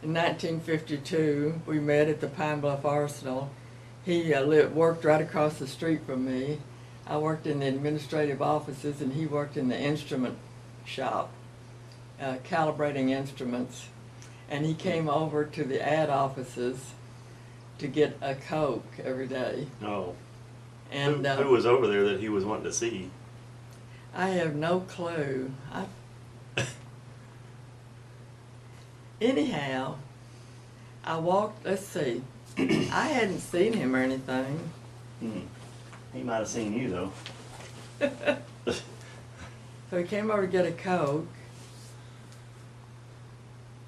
In 1952, we met at the Pine Bluff Arsenal. He worked right across the street from me. I worked in the administrative offices, and he worked in the instrument shop, calibrating instruments. And he came over to the ad offices to get a Coke every day. Oh. And who was over there that he was wanting to see? I have no clue. Anyhow, I walked, let's see, I hadn't seen him or anything. He might have seen you, though. So he came over to get a Coke.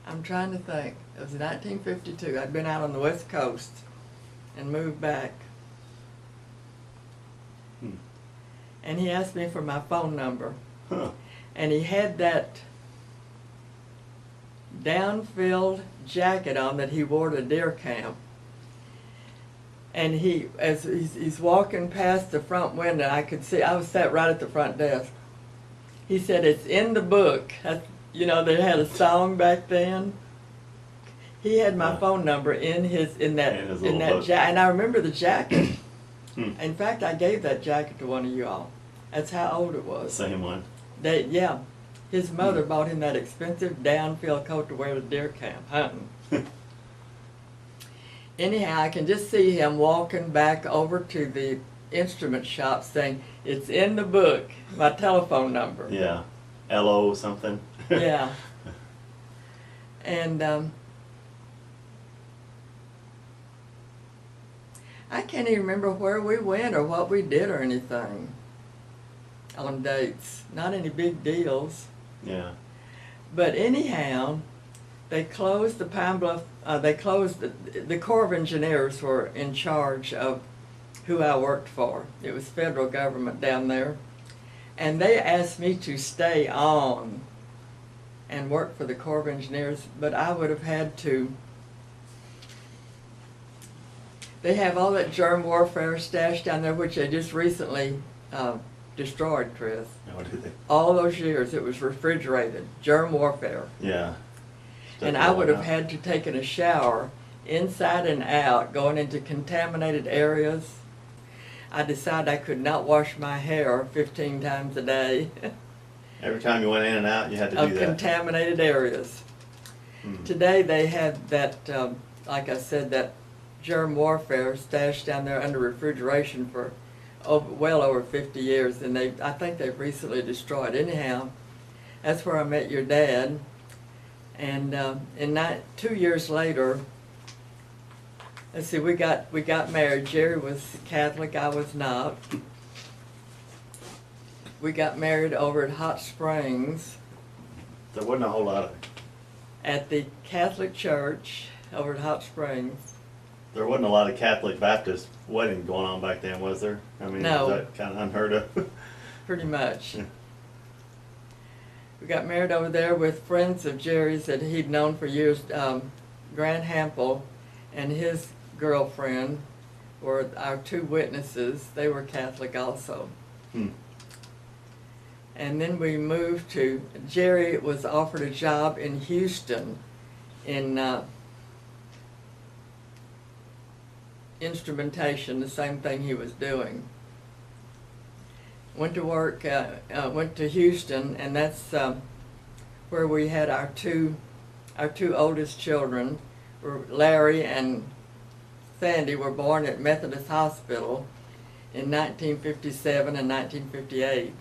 I'm trying to think. It was 1952. I'd been out on the West Coast and moved back. And he asked me for my phone number. Huh. And he had that down-filled jacket on that he wore to deer camp. And as he's walking past the front window, I could see, I was sat right at the front desk. He said, "It's in the book." You know, they had a song back then. He had my phone number in that jacket, and I remember the jacket. In fact, I gave that jacket to one of you all. That's how old it was. Same one. Yeah, his mother bought him that expensive down-filled coat to wear to deer camp hunting. Anyhow, I can just see him walking back over to the instrument shop saying, "It's in the book, my telephone number." Yeah, LO something. Yeah. And I can't even remember where we went or what we did or anything on dates. Not any big deals. Yeah. But anyhow, they closed the Pine Bluff, the Corps of Engineers were in charge of who I worked for. It was federal government down there. And they asked me to stay on and work for the Corps of Engineers, but I would have had to. They have all that germ warfare stashed down there, which they just recently destroyed, Chris. Oh, did they? All those years it was refrigerated, germ warfare. Yeah. And I would have had to take a shower inside and out, going into contaminated areas. I decided I could not wash my hair 15 times a day. Every time you went in and out, you had to do Of that. contaminated areas. Today they have that, like I said, that germ warfare stashed down there under refrigeration for well over 50 years, and I think they've recently destroyed. Anyhow, that's where I met your dad. And 2 years later, let's see, we got married. Jerry was Catholic, I was not. We got married over at Hot Springs. There wasn't a whole lot of. At the Catholic church over at Hot Springs. There wasn't a lot of Catholic Baptist wedding going on back then, was there? I mean, No. was that kind of unheard of? Pretty much. We got married over there with friends of Jerry's that he'd known for years. Grant Hample and his girlfriend were our two witnesses. They were Catholic also. And then we moved to, Jerry was offered a job in Houston in instrumentation, the same thing he was doing. Went to work, went to Houston, and that's where we had our two oldest children. Larry and Sandy were born at Methodist Hospital in 1957 and 1958.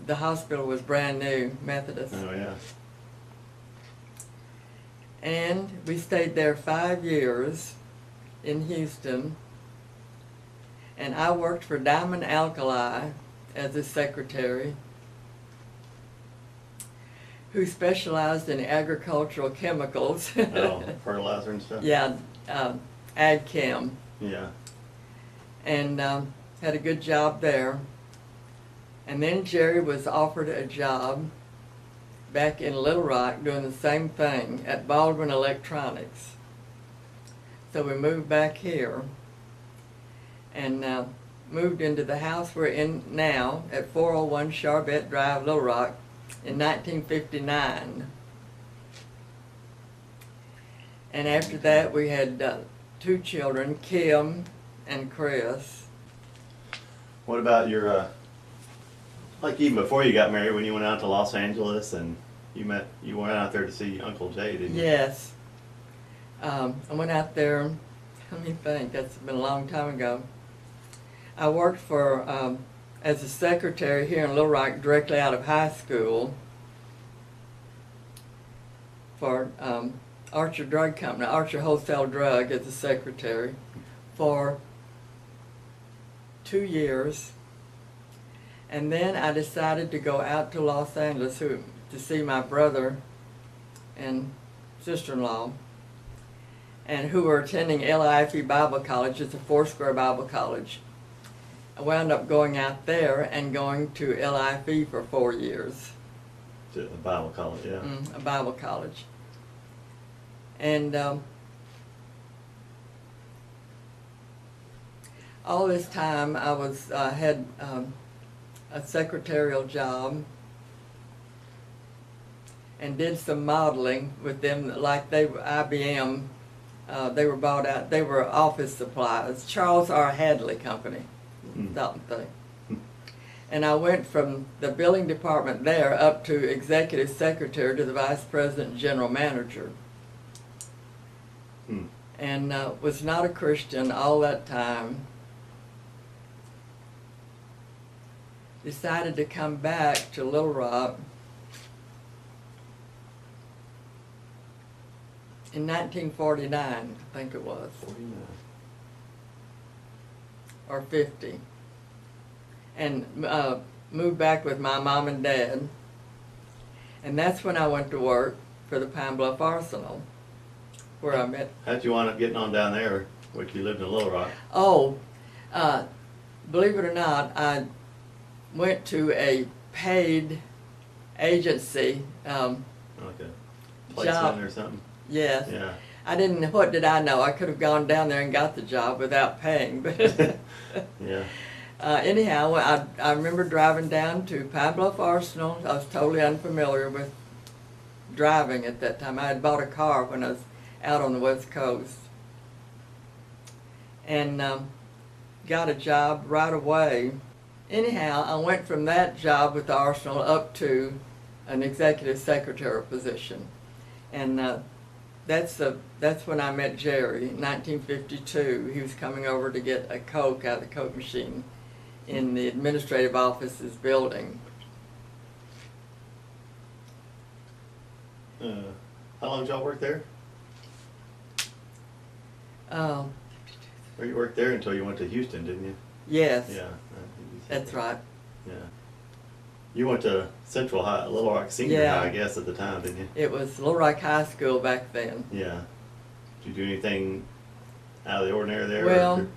The hospital was brand new, Methodist. Oh, yeah. And we stayed there 5 years in Houston. And I worked for Diamond Alkali as a secretary who specialized in agricultural chemicals. Oh, fertilizer and stuff? Yeah, ag chem. Yeah. And had a good job there. And then Jerry was offered a job back in Little Rock doing the same thing at Baldwin Electronics. So we moved back here and moved into the house we're in now at 401 Charbet Drive, Little Rock in 1959. And after that, we had 2 children, Kim and Chris. What about your, like even before you got married, when you went out to Los Angeles and you went out there to see Uncle Jay, didn't you? Yes. I went out there, let me think, that's been a long time ago. I worked for, as a secretary here in Little Rock, directly out of high school for Archer Drug Company, Archer Wholesale Drug, as a secretary for 2 years. And then I decided to go out to Los Angeles to see my brother and sister-in-law, and who were attending LIFE Bible College. It's a Foursquare Bible College. I wound up going out there and going to LIFE for 4 years. To a Bible college, yeah. A Bible college. And all this time I was had a secretarial job and did some modeling with them, like they were IBM. They were bought out. They were office supplies. Charles R. Hadley Company, something thing. And I went from the billing department there up to executive secretary to the vice president and general manager. And was not a Christian all that time. Decided to come back to Little Rock in 1949, I think it was. 49. Or 50. And moved back with my mom and dad. And that's when I went to work for the Pine Bluff Arsenal, where I met. How'd you wind up getting on down there, which you lived in Little Rock? Oh, believe it or not, I went to a paid agency Okay. job. Placement or something? Yes. Yeah. I didn't, what did I know? I could have gone down there and got the job without paying. But Yeah. anyhow, I remember driving down to Pine Bluff Arsenal. I was totally unfamiliar with driving at that time. I had bought a car when I was out on the West Coast. And got a job right away. Anyhow, I went from that job with the Arsenal up to an executive secretary position. And that's when I met Jerry, in 1952. He was coming over to get a Coke out of the Coke machine in the administrative offices building. How long did y'all work there? Or you worked there until you went to Houston, didn't you? Yes, Yeah. that's right. Yeah. You went to Central High, Little Rock Senior Yeah. High, I guess, at the time, didn't you? It was Little Rock High School back then. Yeah. Did you do anything out of the ordinary there? Well,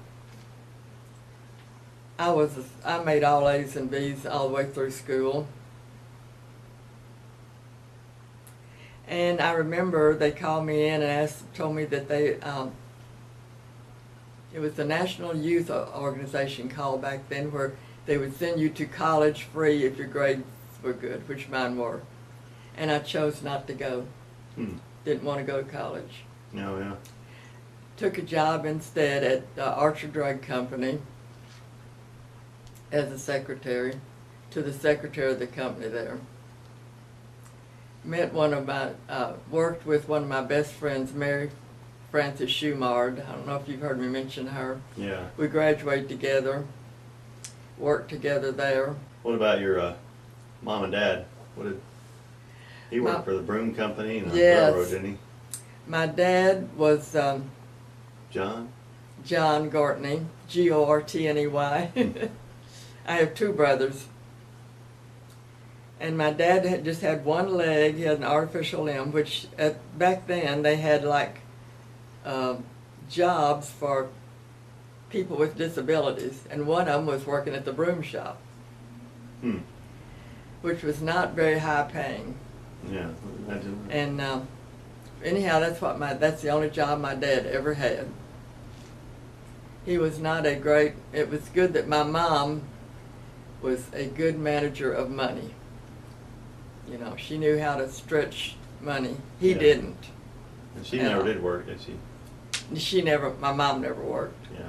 I made all A's and B's all the way through school. And I remember they called me in and told me that they, it was the National Youth Organization call back then, where they would send you to college free if your grades were good, which mine were. And I chose not to go. Didn't want to go to college. No, yeah. Took a job instead at Archer Drug Company as a secretary to the secretary of the company there. Met worked with one of my best friends, Mary Frances Schumard. I don't know if you've heard me mention her. Yeah. We graduated together, worked together there. What about your mom and dad? He worked for the broom company and the Yes. railroad, didn't he? My dad was John? John Gortney, Gortney. I have 2 brothers. And my dad had just had one leg. He had an artificial limb, which back then they had like jobs for people with disabilities, and one of them was working at the broom shop, which was not very high paying. Yeah, imagine. And anyhow, that's the only job my dad ever had. He was not a great. It was good that my mom was a good manager of money. You know, she knew how to stretch money. He Yeah. didn't. And she never did work, did she? My mom never worked. Yeah.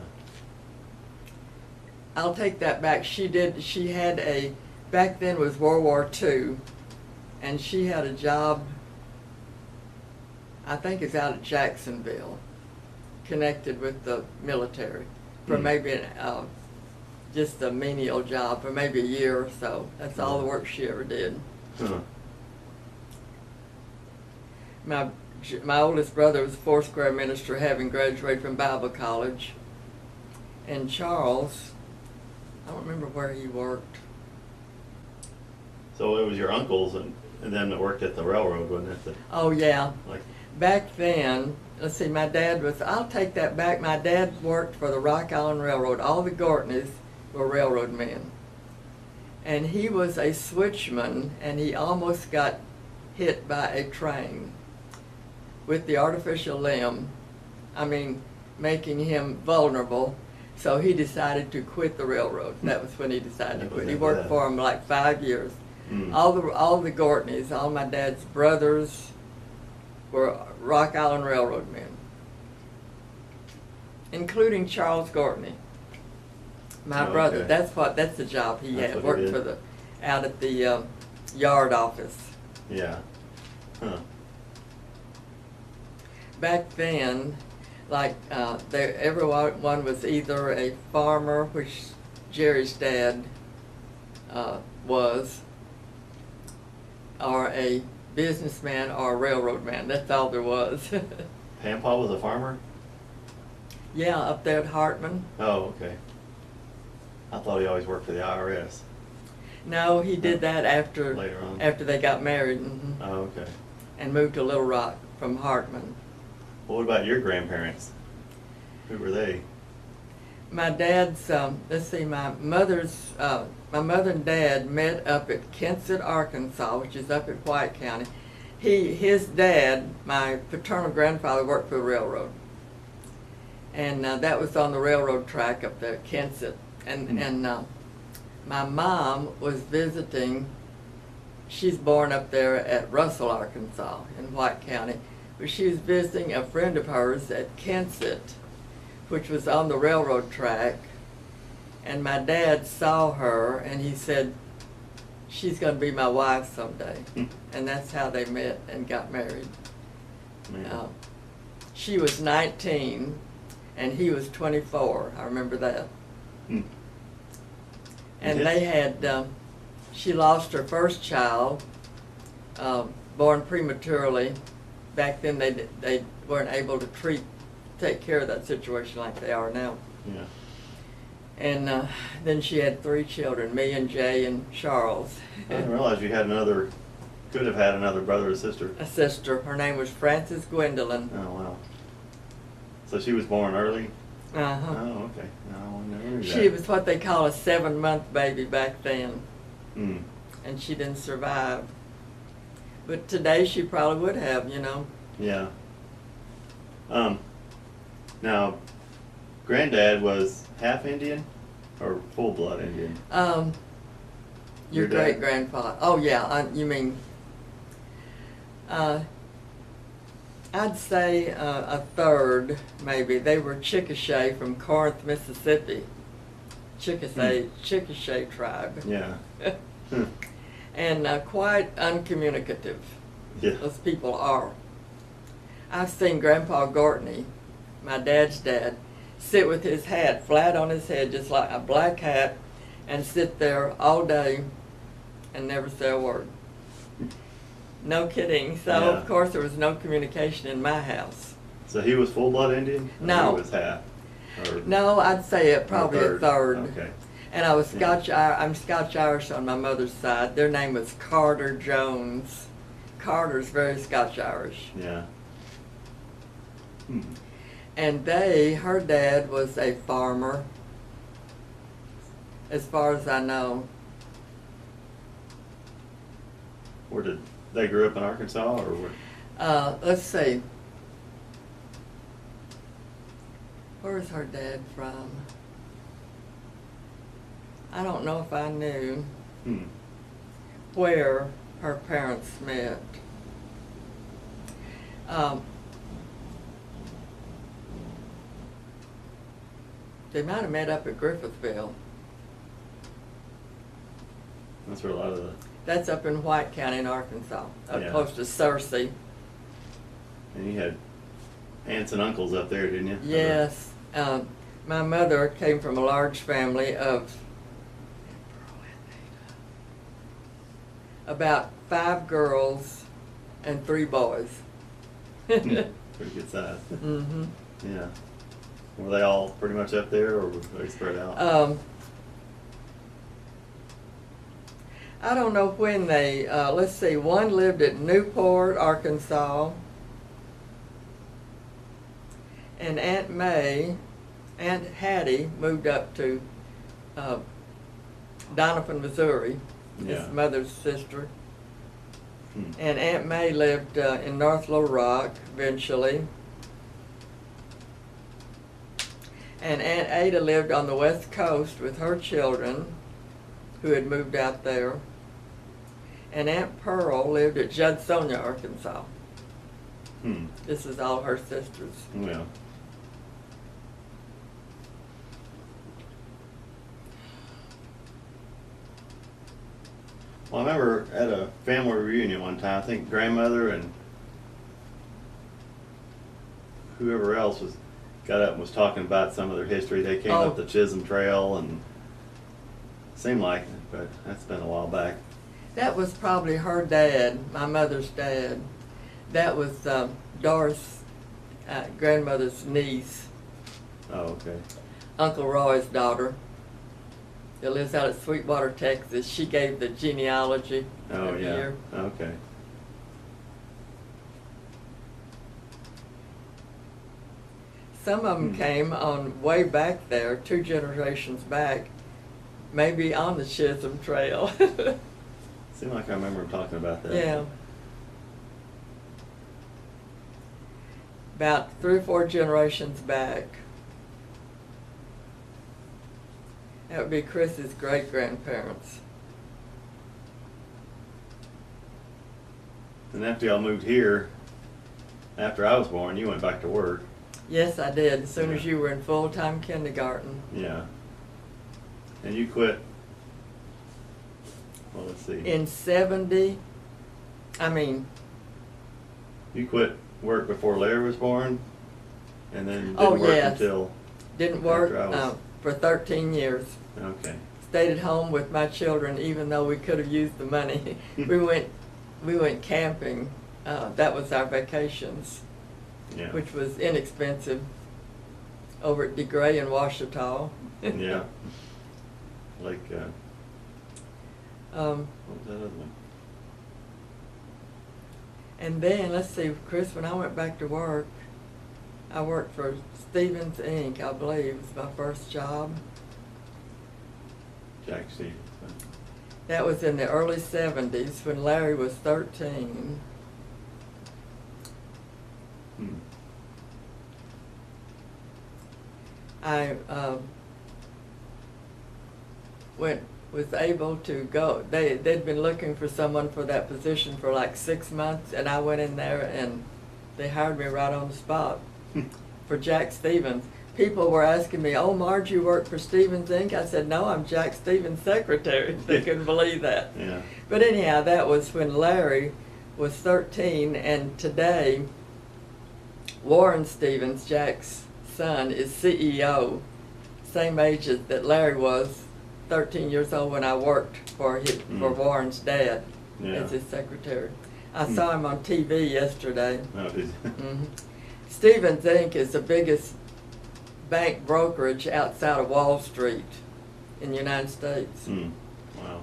I'll take that back. She had back then was World War II, and she had a job, I think it's out at Jacksonville, connected with the military, for maybe just a menial job for maybe a year or so. That's all the work she ever did. Huh. My oldest brother was a Foursquare minister, having graduated from Bible college. And Charles, I don't remember where he worked. So it was your uncles and them that worked at the railroad, wasn't it? Oh yeah. Like, back then, let's see, I'll take that back. My dad worked for the Rock Island Railroad. All the Gortneys were railroad men. And he was a switchman, and he almost got hit by a train with the artificial limb, making him vulnerable. So he decided to quit the railroad. That was when he decided to quit. He worked for him like 5 years. All the Gortneys, all my dad's brothers were Rock Island Railroad men, including Charles Gortney, my brother. Okay. That's the job he That's had. what he Worked did. out at the yard office. Yeah. Huh. Back then, everyone was either a farmer, which Jerry's dad was, or a businessman or a railroad man. That's all there was. Pampah was a farmer? Yeah, up there at Hartman. Oh, okay. I thought he always worked for the IRS. No, he did that after Later on. After they got married. Oh, okay. And moved to Little Rock from Hartman. Well, what about your grandparents? Who were they? My dad's, my mother and dad met up at Kensett, Arkansas, which is up in White County. His dad, my paternal grandfather, worked for the railroad. And that was on the railroad track up there at Kensett. And my mom was visiting, she's born up there at Russell, Arkansas, in White County. But she was visiting a friend of hers at Kensett, which was on the railroad track, and my dad saw her and he said, she's going to be my wife someday. And that's how they met and got married. She was 19 and he was 24, I remember that. And they had, she lost her first child, born prematurely. Back then they weren't able to take care of that situation like they are now. Yeah. And then she had 3 children, me and Jay and Charles. I didn't realize you could have had another brother or sister. A sister. Her name was Frances Gwendolyn. Oh, wow. So she was born early? Uh-huh. Oh, okay. No, I never knew that. She was what they call a 7-month baby back then. Mm. And she didn't survive. But today she probably would have, Yeah. Now, Granddad was half Indian or full blood Indian? Your Your dad? great-grandfather. Oh, yeah, you mean, I'd say a third, maybe. They were Chickasha from Corinth, Mississippi. Chickasha tribe. Yeah. And quite uncommunicative. Yeah. Those people are. I've seen Grandpa Gortney, my dad's dad, sit with his hat flat on his head, just like a black hat, and sit there all day and never say a word. No kidding. So, Yeah. of course, there was no communication in my house. So he was full blood Indian? Or No. he was half? Or No, I'd say it probably a third. Okay. And I was Yeah. I'm Scotch-Irish on my mother's side. Their name was Carter Jones. Carter's very Scotch-Irish. Yeah. Hmm. And her dad was a farmer, as far as I know. Where did they grew up in Arkansas or where? Let's see. Where is her dad from? I don't know if I knew where her parents met. They might have met up at Griffithville. That's where a lot of the. That's up in White County in Arkansas, up Yeah. close to Searcy. And you had aunts and uncles up there, didn't you? Yes. My mother came from a large family of about 5 girls and 3 boys. Pretty good size. Mm-hmm. Yeah. Were they all pretty much up there, or were they spread out? I don't know when they, let's see, one lived at Newport, Arkansas. And Aunt Hattie moved up to Donovan, Missouri, Yeah. his mother's sister. Hmm. And Aunt May lived in North Little Rock eventually. And Aunt Ada lived on the West Coast with her children, who had moved out there. And Aunt Pearl lived at Judsonia, Arkansas. Hmm. This is all her sisters. Well. Well, I remember at a family reunion one time, I think grandmother and whoever else got up and was talking about some of their history. They came Oh. up the Chisholm Trail, and seemed like it, but that's been a while back. That was probably her dad, my mother's dad. That was Doris, grandmother's niece, Oh, okay. Uncle Roy's daughter, that lives out at Sweetwater, Texas. She gave the genealogy Oh, every yeah. year. Okay. Some of them came on way back there, 2 generations back, maybe on the Chisholm Trail. Seemed like I remember him talking about that. Yeah. About 3 or 4 generations back. That would be Chris's great-grandparents. And after y'all moved here, after I was born, you went back to work. Yes, I did, as soon as Yeah. you were in full-time kindergarten. Yeah. And you quit, well, let's see. In 70, You quit work before Larry was born, and then Oh, didn't work yes. until, didn't work After I was- for 13 years. okay. Stayed at home with my children, even though we could have used the money. we went camping. That was our vacations, Yeah. which was inexpensive, over at DeGray in Ouachita. Yeah. Like, what was that other one? And then, let's see, Chris, when I went back to work, I worked for Stevens Inc., I believe, was my first job. Jack Stevens. That was in the early 70s when Larry was 13. Hmm. I was able to go. They'd been looking for someone for that position for like 6 months, and I went in there and they hired me right on the spot for Jack Stevens. People were asking me, "Oh, Marge, you work for Stevens Inc.?" I said, "No, I'm Jack Stevens' secretary." They couldn't believe that. Yeah. But anyhow, that was when Larry was 13, and today Warren Stevens, Jack's son, is CEO, same age as that Larry was, 13 years old when I worked for Warren's dad Yeah. as his secretary. I saw him on TV yesterday. Oh, did Stevens Inc. is the biggest bank brokerage outside of Wall Street in the United States. Hmm. Wow.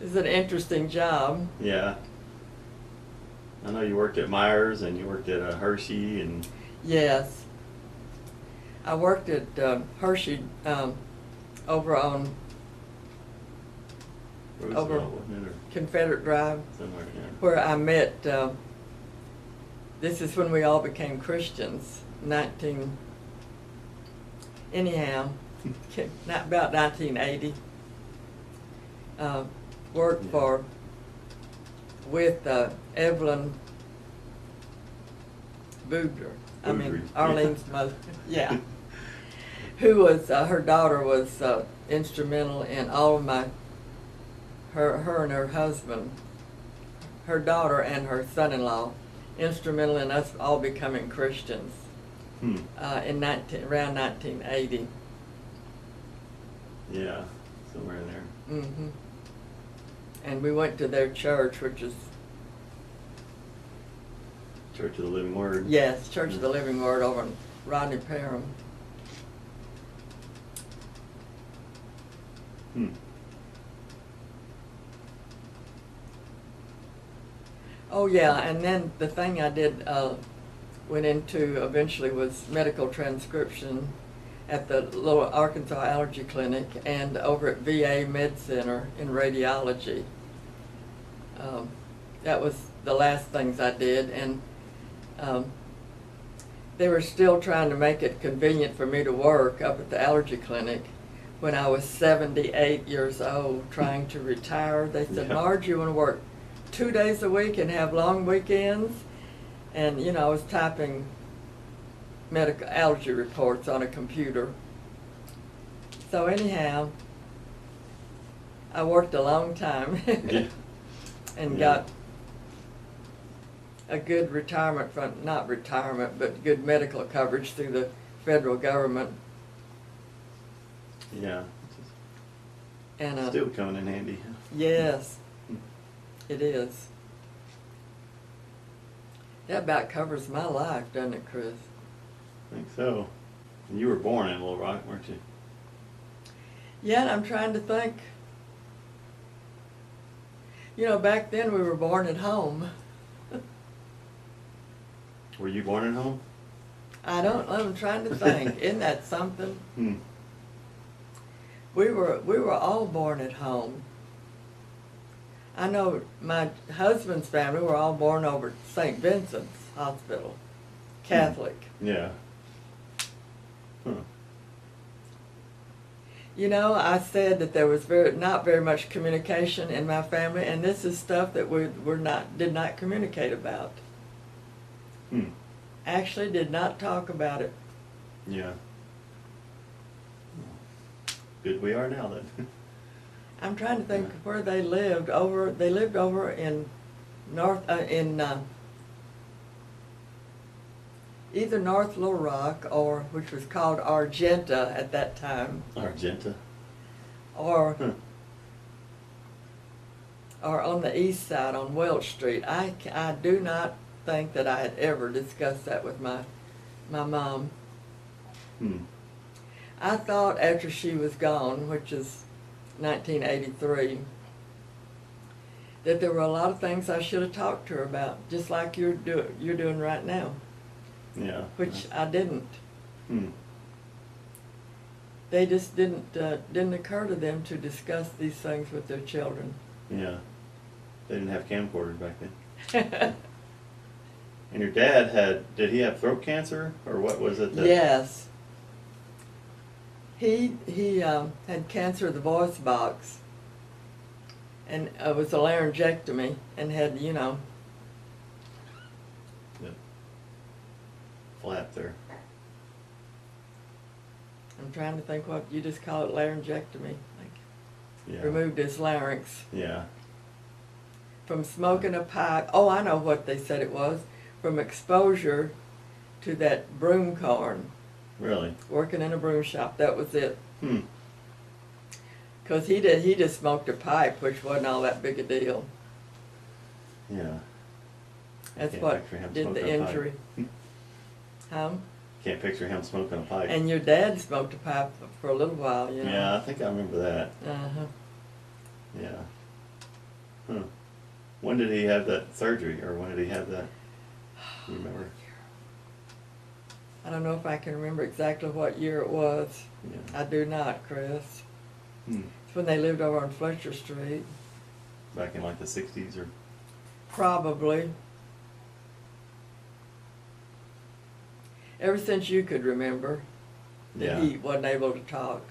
It's an interesting job. Yeah. I know you worked at Myers and you worked at Hershey and. Yes. I worked at Hershey over on Roosevelt, over wasn't it, or Confederate Drive, somewhere, yeah. where I met, this is when we all became Christians, not about 1980. Worked with Evelyn Boudreaux. Boudreaux. Arlene's mother, yeah. who was, her daughter was instrumental in all of her and her husband, her daughter and her son-in-law, instrumental in us all becoming Christians around 1980. Yeah, somewhere in there. Mm-hmm. And we went to their church, which is, Church of the Living Word. yes, Church of the Living Word over in Rodney Parham. Hmm. Oh yeah, and then the thing I did went into eventually was medical transcription at the little Arkansas Allergy Clinic and over at VA Med Center in radiology. That was the last things I did, and they were still trying to make it convenient for me to work up at the allergy clinic when I was 78 years old, trying to retire. They said, Yeah. Marge, you want to work 2 days a week and have long weekends? And, you know, I was typing medical allergy reports on a computer. So anyhow, I worked a long time Yeah. and Yeah. got a good retirement from, not retirement, but good medical coverage through the federal government. Yeah. And Still coming in handy. yes, it is. That about covers my life, doesn't it, Chris? I think so. And you were born in Little Rock, weren't you? Yeah, and I'm trying to think. You know, back then we were born at home. Were you born at home? I don't know, I'm trying to think. Isn't that something? Hmm. We were all born at home. I know my husband's family were all born over at St. Vincent's Hospital, Catholic. Yeah. Huh. You know, I said that there was not very much communication in my family, and this is stuff that we did not communicate about. Hmm. Actually, did not talk about it. Yeah. Good we are now then. I'm trying to think Yeah. where they lived. They lived over in either North Little Rock, or which was called Argenta at that time, Argenta. or Huh. or on the east side on Welch Street. I do not think that I had ever discussed that with my mom. Hmm. I thought after she was gone, which is 1983, that there were a lot of things I should have talked to her about, just like you're doing right now, Yeah. which I didn't. Hmm. They just didn't occur to them to discuss these things with their children. Yeah. They didn't have camcorders back then. And your dad did he have throat cancer, or what was it? Yes. He had cancer of the voice box, and it was a laryngectomy, and had, you know, The flap there. I'm trying to think what you just call it, laryngectomy. Like, Yeah. removed his larynx Yeah. from smoking a pipe. Oh, I know what they said it was, from exposure to that broom corn. Really? Working in a broom shop, that was it. Hmm. 'Cause he just smoked a pipe, which wasn't all that big a deal. Yeah. That's Can't what picture him did smoking the a pipe. injury. Huh? Can't picture him smoking a pipe. And your dad smoked a pipe for a little while, you know. Yeah, I think I remember that. Uh-huh. Yeah. Huh. When did he have that surgery, or when did he have that? You remember? I don't know if I can remember exactly what year it was. Yeah. I do not, Chris. Hmm. It's when they lived over on Fletcher Street. Back in like the 60s or? Probably. Ever since you could remember that Yeah. he wasn't able to talk.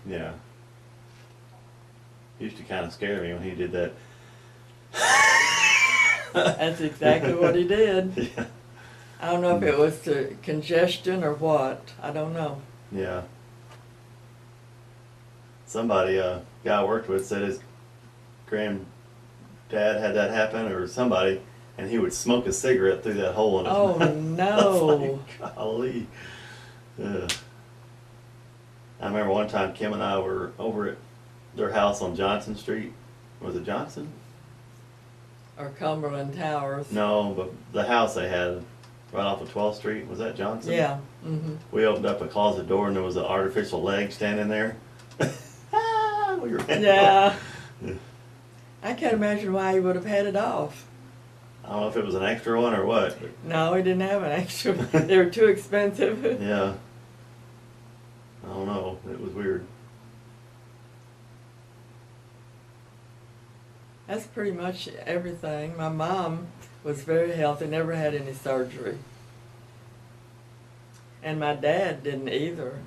Yeah. He used to kind of scare me when he did that. That's exactly what he did. Yeah. I don't know if it was to congestion or what. I don't know. Yeah. somebody, guy I worked with said his granddad had that happen, or somebody, and he would smoke a cigarette through that hole in his Oh, mouth. no. I was like, golly. Ugh. I remember one time Kim and I were over at their house on Johnson Street. Was it Johnson? Or Cumberland Towers. No, but the house they had right off of 12th Street, was that Johnson? Yeah. Mm-hmm. We opened up a closet door and there was an artificial leg standing there. We were Yeah. I can't imagine why he would have had it off. I don't know if it was an extra one or what. But No, he didn't have an extra. They were too expensive. yeah. I don't know. It was weird. That's pretty much everything. My mom was very healthy, never had any surgery. And my dad didn't either,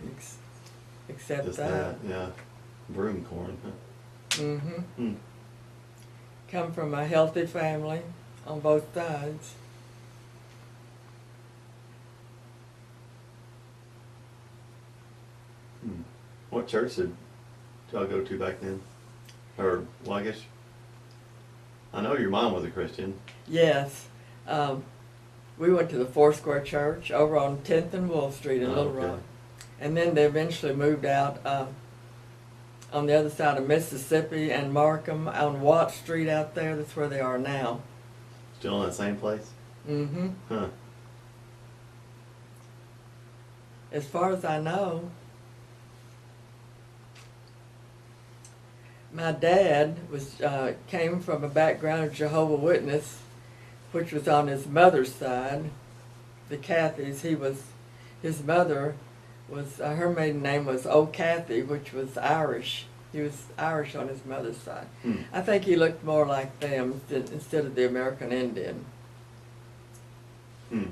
except Just that. yeah. Broom corn. Huh? Mm-hmm. Hmm. Come from a healthy family on both sides. Hmm. What church did y'all go to back then? Or, well, I guess, I know your mom was a Christian. Yes. We went to the Foursquare Church over on 10th and Wolf Street in Oh, Little okay. Rock. And then they eventually moved out on the other side of Mississippi and Markham on Watt Street out there. That's where they are now. Still in that same place? Mm-hmm. Huh. As far as I know. My dad was came from a background of Jehovah's Witness, which was on his mother's side, the Cathys. His mother was, her maiden name was O'Cathy, which was Irish. He was Irish on his mother's side. Hmm. I think he looked more like them instead of the American Indian. Hmm.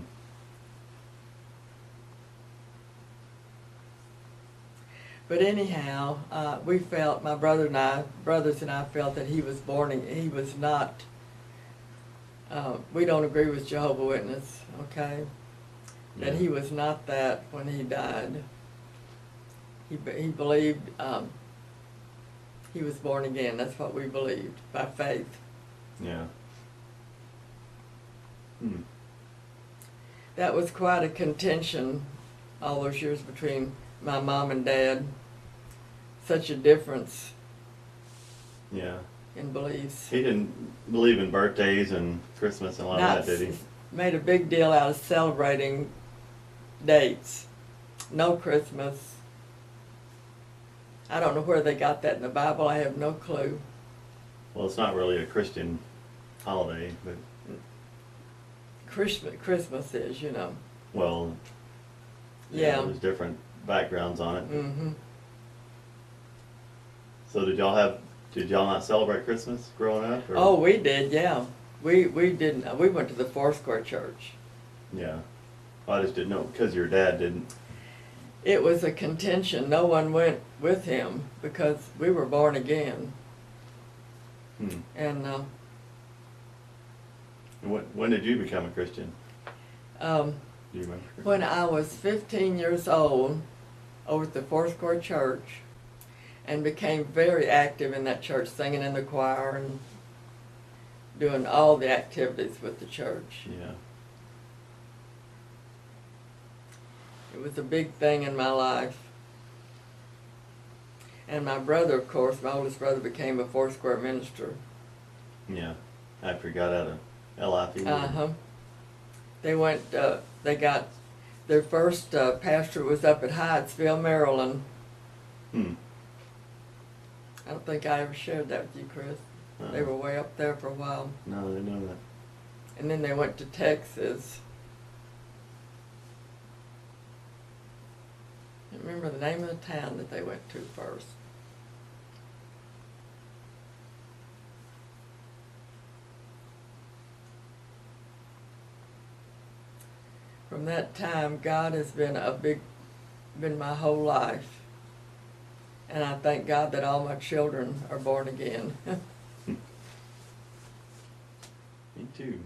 But anyhow, we felt, my brothers and I felt that he was he was not, we don't agree with Jehovah's Witness, okay? That Yeah. he was not that when he died. He believed he was born again. That's what we believed, by faith. Yeah. Hmm. That was quite a contention all those years between my mom and dad. Such a difference Yeah. in beliefs. He didn't believe in birthdays and Christmas and all that, did he? Made a big deal out of celebrating dates. No Christmas. I don't know where they got that in the Bible. I have no clue. Well, it's not really a Christian holiday, but, Christmas is, you know. well, Yeah. there's different backgrounds on it. Mm-hmm. So did y'all not celebrate Christmas growing up? Or? Oh, we did, yeah. We didn't. We went to the Foursquare Church. Yeah. I just didn't know, because your dad didn't. It was a contention. No one went with him because we were born again. Hmm. And When did you become a Christian? Do you remember? when I was 15 years old, over at the Foursquare Church, and became very active in that church, singing in the choir and doing all the activities with the church. Yeah. It was a big thing in my life. And my brother, of course, my oldest brother, became a Foursquare minister. Yeah. After he got out of LIP. Uh-huh. They got, their first pastor was up at Hyattsville, Maryland. Hmm. I don't think I ever shared that with you, Chris. They were way up there for a while. No, I didn't know that. And then they went to Texas. I can't remember the name of the town that they went to first. From that time, God has been been my whole life. And I thank God that all my children are born again. Me too.